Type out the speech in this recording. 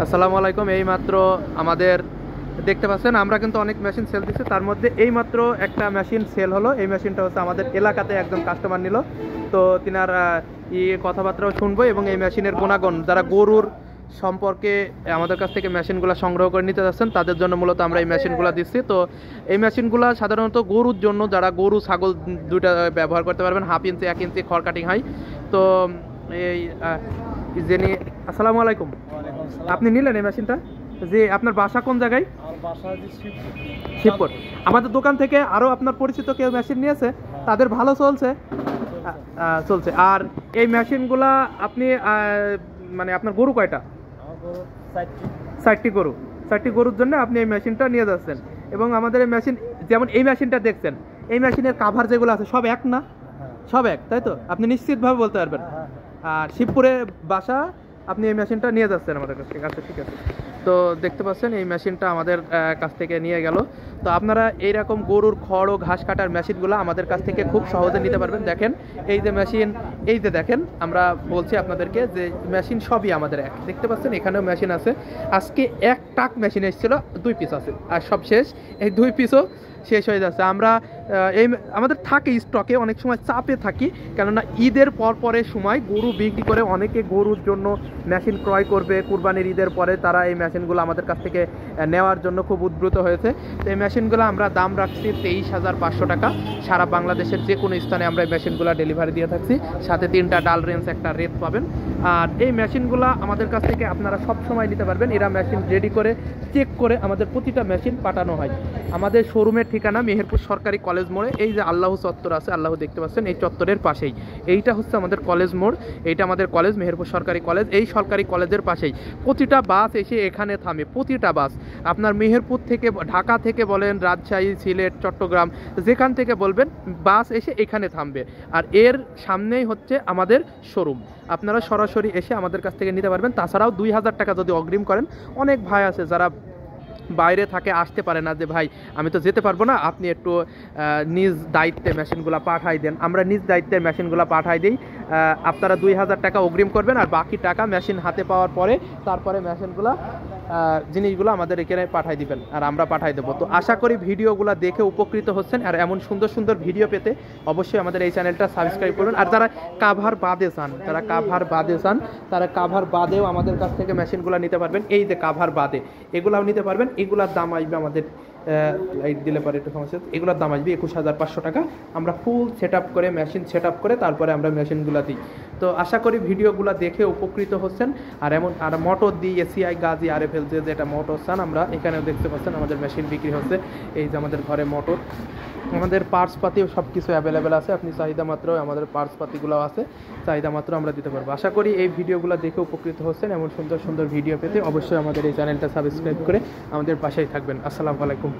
আসসালামু আলাইকুম। এইমাত্র আমাদের দেখতে পাচ্ছেন আমরা কিন্তু অনেক মেশিন সেল দিচ্ছি, তার মধ্যে এইমাত্র একটা মেশিন সেল হলো। এই মেশিনটা হচ্ছে আমাদের এলাকাতে একজন কাস্টমার নিল, তো তিনার কথাবার্তাও শুনবো এবং এই মেশিনের গুণাগুণ যারা গরুর সম্পর্কে আমাদের কাছ থেকে মেশিনগুলো সংগ্রহ করে নিতে যাচ্ছেন তাদের জন্য মূলত আমরা এই মেশিনগুলো দিচ্ছি। তো এই মেশিনগুলো সাধারণত গরুর জন্য, যারা গরু ছাগল দুইটা ব্যবহার করতে পারবেন, 1/2 ইঞ্চি 1 ইঞ্চি খড় কাটিং হয়। তো এই জেনে আসসালামু আলাইকুম, আপনি নিলেন এই মেশিনটা? যে আপনার বাসা কোন জায়গায়? শিবপুর। আমাদের দোকান থেকে আরো আপনার পরিচিত কেউ মেশিন নিয়েছে, তাদের ভালো চলছে চলছে। আর এই মেশিনগুলা আপনি মানে আপনার গরু কয়টা? 60টি গরু। 60টি গরুর জন্য আপনি এই মেশিনটা নিয়ে যাচ্ছেন। এবং আমাদের এই মেশিন, যেমন এই মেশিনটা দেখছেন, এই মেশিনের কাভার যেগুলো আছে সব এক না? সব এক, তাই তো? আপনি নিশ্চিতভাবে বলতে পারবেন। আর শিবপুরে বাসা, আপনি এই মেশিনটা নিয়ে যাচ্ছেন আমাদের কাছ থেকে। আচ্ছা, ঠিক আছে। তো দেখতে পাচ্ছেন এই মেশিনটা আমাদের কাছ থেকে নিয়ে গেল। তো আপনারা এইরকম গরুর খড় ও ঘাস কাটার মেশিনগুলো আমাদের কাছ থেকে খুব সহজে নিতে পারবেন। দেখেন এই যে মেশিন, এই যে দেখেন, আমরা বলছি আপনাদেরকে যে মেশিন সবই আমাদের এক। দেখতে পাচ্ছেন এখানেও মেশিন আছে। আজকে এক টাক মেশিন এসেছিল, 2 পিস আছে, আর সব শেষ। এই 2 পিসও শেষ হয়ে যাচ্ছে। আমরা এই আমাদের থাকে স্টকে, অনেক সময় চাপে থাকি, কেননা ঈদের পরের সময় গরু বিক্রি করে অনেকে গরুর জন্য মেশিন ক্রয় করবে কুরবানির ঈদের পরে, তারা এই মেশিনগুলো আমাদের কাছ থেকে নেওয়ার জন্য খুব উদ্বুদ্ধ হয়েছে। তো এই মেশিনগুলো আমরা দাম রাখছি 23,500 টাকা। সারা বাংলাদেশের যে কোনো স্থানে আমরা এই মেশিনগুলো ডেলিভারি দিয়ে থাকছি, সাথে 3টা ডাল রেঞ্জ, একটা রেট পাবেন। আর এই মেশিনগুলো আমাদের কাছ থেকে আপনারা সব সময় নিতে পারবেন। এরা মেশিন রেডি করে চেক করে আমাদের প্রতিটা মেশিন পাঠানো হয়। আমাদের শোরুমের ঠিকানা মেহেরপুর সরকারি কলেজ মোড়ে। এই যে আল্লাহ চত্বর আছে, আল্লাহ দেখতে পাচ্ছেন, এই চত্বরের পাশেই এইটা হচ্ছে আমাদের কলেজ মোড়। এইটা আমাদের কলেজ, মেহেরপুর সরকারি কলেজ। এই সরকারি কলেজের পাশেই প্রতিটা বাস এসে এখানে থামে। প্রতিটা বাস আপনার মেহেরপুর থেকে, ঢাকা থেকে বলেন, রাজশাহী, সিলেট, চট্টগ্রাম, যেখান থেকে বলবেন, বাস এসে এখানে থামবে। আর এর সামনেই হচ্ছে আমাদের শোরুম। আপনারা সরাসরি এসে আমাদের কাছ থেকে নিতে পারবেন। তাছাড়াও 2000 টাকা যদি অগ্রিম করেন, অনেক ভাই আছে যারা বাইরে থাকে, আসতে পারে না, যে ভাই আমি তো যেতে পারবো না, আপনি একটু নিজ দায়িত্বে মেশিনগুলো পাঠাই দেন। আমরা নিজ দায়িত্বে মেশিনগুলো পাঠাই দিই। আপনারা 2000 টাকা অগ্রিম করবেন, আর বাকি টাকা মেশিন হাতে পাওয়ার পরে তারপরে মেশিনগুলো জিনিসগুলো আমাদের এখানে পাঠাই দিবেন, আর আমরা পাঠাই দেবো। তো আশা করি ভিডিওগুলো দেখে উপকৃত হচ্ছেন। আর এমন সুন্দর সুন্দর ভিডিও পেতে অবশ্যই আমাদের এই চ্যানেলটা সাবস্ক্রাইব করুন। আর যারা কাভার বাদে চান, তারা কাভার বাদেও আমাদের কাছ থেকে মেশিনগুলো নিতে পারবেন। এই যে কাভার বাদে এগুলাও নিতে পারবেন। এগুলার দাম আসবে আমাদের লাইট দিলে পরে একটু সমস্যা, এগুলোর দাম আসবে 21,500 টাকা। আমরা ফুল সেট আপ করে, মেশিন সেট আপ করে তারপরে আমরা মেশিনগুলো দিই। তো আশা করি ভিডিওগুলো দেখে উপকৃত হচ্ছেন। আর আর মোটর দিই, এসিআই, গাজি, RFL, যেটা মোটর চান, আমরা এখানেও দেখতে পাচ্ছেন আমাদের মেশিন বিক্রি হচ্ছে। এই যে আমাদের ঘরে মোটর, আমাদের পার্টস পাতিও সব কিছু অ্যাভেলেবেল আছে। আপনি চাহিদা মাত্র, আমাদের পার্টস পাতিগুলো আছে, চাহিদা মাত্র আমরা দিতে পারবো। আশা করি এই ভিডিওগুলো দেখে উপকৃত হচ্ছেন। এমন সুন্দর সুন্দর ভিডিও পেতে অবশ্যই আমাদের এই চ্যানেলটা সাবস্ক্রাইব করে আমাদের পাশেই থাকবেন। আসসালামু আলাইকুম।